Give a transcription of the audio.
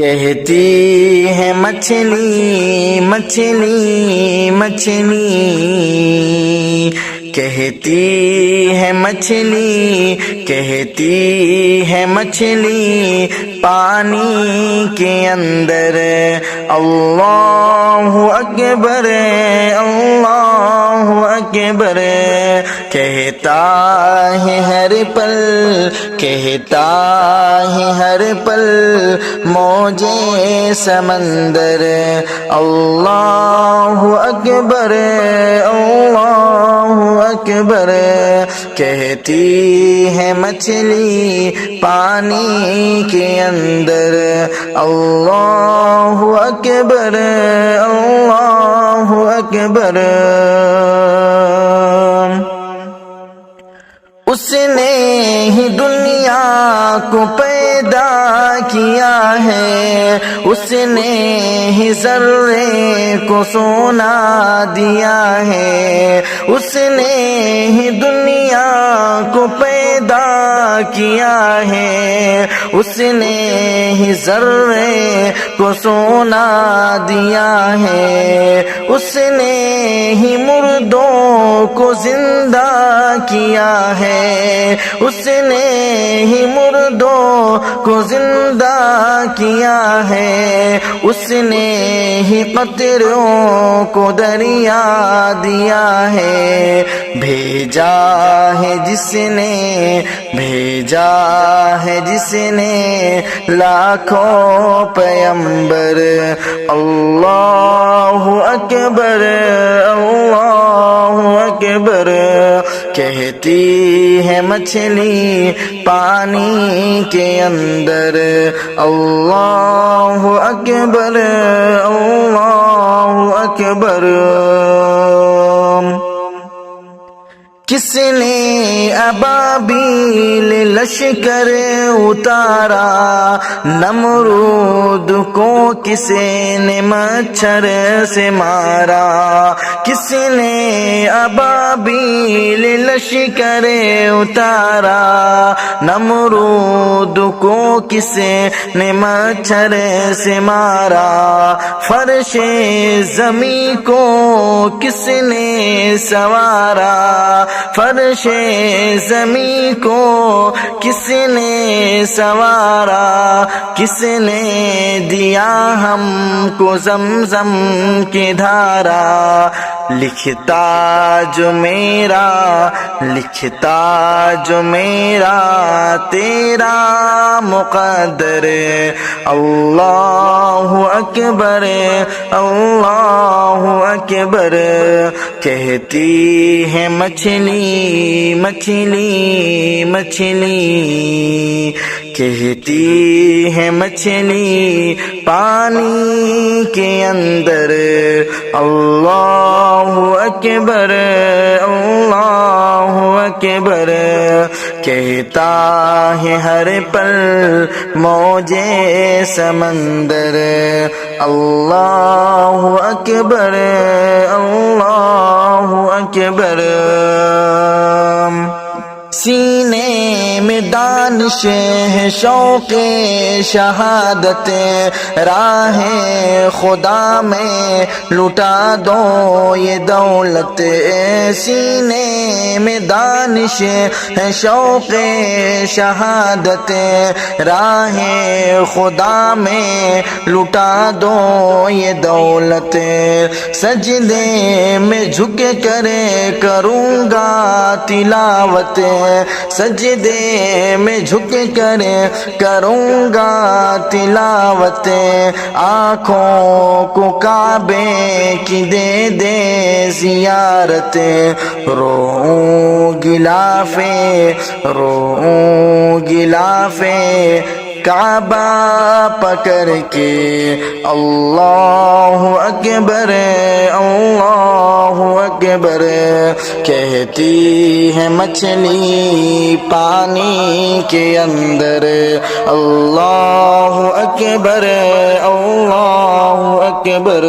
کہتی ہے مچھلی مچھلی مچھلی، کہتی ہے مچھلی کہتی ہے مچھلی پانی کے اندر اللہ اکبر اللہ اکبر، کہتا ہے ہر پل کہتا ہے ہر پل موجے سمندر اللہ اکبر اللہ اکبر، کہتی ہے مچھلی پانی کے اندر اللہ اکبر اللہ اکبر۔ اس نے ہی دنیا کو پیدا کیا ہے، اس نے ہی ذرے کو سونا دیا ہے، اس نے ہی دنیا کو پیدا کیا ہے، اس نے ہی ذرے کو سونا دیا ہے، اس نے ہی مردوں کو زندہ کیا ہے، اس نے ہی مردوں کو زندہ کیا ہے، اس نے ہی قطروں کو دریا دیا ہے، بھیجا ہے جس نے بھیجا ہے جس نے لاکھوں پیغمبر اللہ اکبر اللہ اکبر، کہتی ہے مچھلی پانی کے اندر اللہ اکبر اللہ اکبر۔ کس نے ابابیل لشکر اتارا، نمرود کو کس نے مچھر سے مارا، کس نے ابابیل لشکر اتارا، نمرود کو کس نے مچھر سے مارا، فرش زمین کو کس نے سوارا، فرش زمین کو کس نے سوارا، کس نے دیا ہم کو زمزم کی دھارا، لکھتا جو میرا لکھتا جو میرا تیرا مقدر اللہ اکبر اللہ اکبر، کہتی ہے مچھلی مچھلی مچھلی، کہتی ہے مچھلی پانی کے اندر اللہ اکبر اللہ اکبر، کہتا ہے ہر پل موجے سمندر اللہ اکبر اللہ اکبر۔ سینے میں دانش ہے شوق شہادت، راہ خدا میں لٹا دو یہ دولت، سینے میں دانش ہے شوق شہادت، راہ خدا میں لٹا دو یہ دولت، سجدے میں جھک کر کروں گا تلاوت، سجدے میں جھک کر کروں گا تلاوت، آنکھوں کو کعبے کی دے دے زیارت، رو گلافے کعبہ پکڑ کے اللہ اکبر اللہ اکبر، کہتی ہے مچھلی پانی کے اندر اللہ اکبر اللہ اکبر۔